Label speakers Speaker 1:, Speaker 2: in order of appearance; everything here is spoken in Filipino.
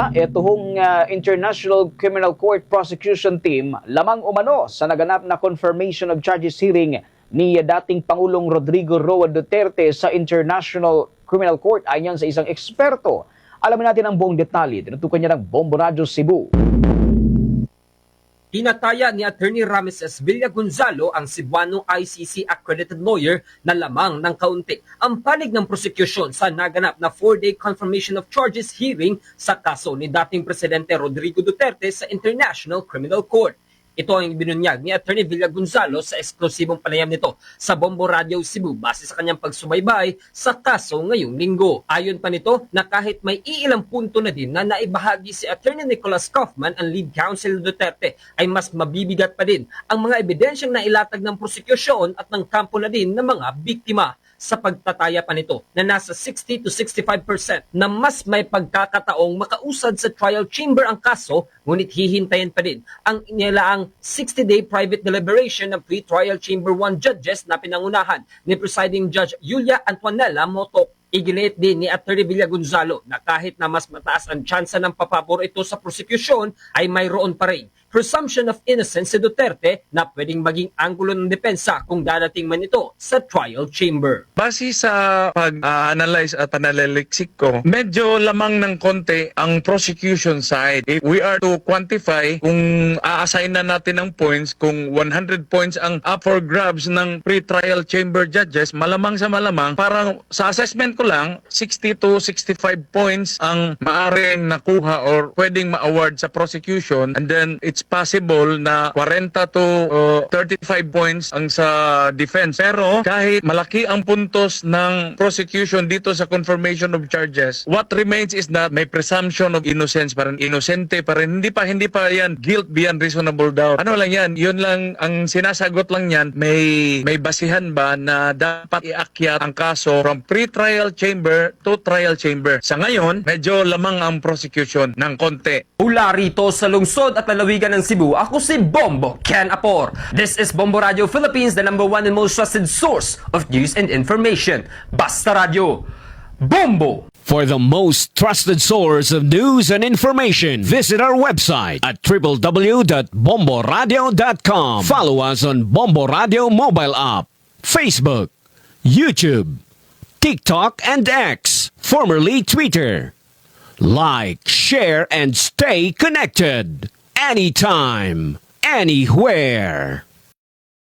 Speaker 1: Ito hong International Criminal Court Prosecution Team lamang umano sa naganap na confirmation of charges hearing ni dating Pangulong Rodrigo Roa Duterte sa International Criminal Court ayon sa isang eksperto. Alamin natin ang buong detalye. Tinutukan niya ng Bombo Radio Cebu.
Speaker 2: Tinataya ni Attorney Rames S. Villagonzalo ang Cebuano ICC accredited lawyer na lamang ng kaunti ang panig ng prosecution sa naganap na 4-day confirmation of charges hearing sa kaso ni dating Presidente Rodrigo Duterte sa International Criminal Court. Ito ang binunyag ni Attorney Villagonzalo sa eksklusibong panayam nito sa Bombo Radio Cebu base sa kanyang pagsubaybay sa kaso ngayong linggo. Ayon pa nito na kahit may iilang punto na din na naibahagi si Attorney Nicholas Kaufman, ang lead counsel Duterte, ay mas mabibigat pa din ang mga ebidensyang nailatag ng prosekusyon at ng kampo na din ng mga biktima. Sa pagtataya pa nito na nasa 60 to 65% na mas may pagkakataong makausad sa trial chamber ang kaso, ngunit hihintayin pa din ang inilaang 60-day private deliberation ng pre-trial chamber 1 judges na pinangunahan ni presiding judge Julia Antonella Motok. Iginit din ni Atty. Villagonzalo na kahit na mas mataas ang tsansa ng papabor ito sa prosecution ay mayroon pa rin presumption of innocence si Duterte na pwedeng maging anggulo ng depensa kung dadating man ito sa trial chamber.
Speaker 3: Base sa pag-analyze at panalaliksik ko, medyo lamang ng konti ang prosecution side. If we are to quantify, kung a-assign na natin ng points, kung 100 points ang up for grabs ng pre-trial chamber judges, malamang sa malamang, parang sa assessment ko lang, 60 to 65 points ang maaaring nakuha or pwedeng ma-award sa prosecution, and then it's possible na 40 to 35 points ang sa defense. Pero kahit malaki ang puntos ng prosecution dito sa confirmation of charges, what remains is that may presumption of innocence pa rin, inosente pa rin. Hindi pa yan guilt beyond reasonable doubt. Ano lang yan? Yun lang ang sinasagot lang yan. May basihan ba na dapat iakyat ang kaso from pre-trial chamber to trial chamber? Sa ngayon, medyo lamang ang prosecution ng konti.
Speaker 2: Mula rito sa lungsod at lalawigan ng Cebu, ako si Bombo Ken Apor. This is Bombo Radio Philippines, the #1 and most trusted source of news and information. Basta Radio. Bombo!
Speaker 4: For the most trusted source of news and information, visit our website at www.bomboradio.com. Follow us on Bombo Radio mobile app, Facebook, YouTube, TikTok, and X, formerly Twitter. Like, share, and stay connected. Anytime, anywhere.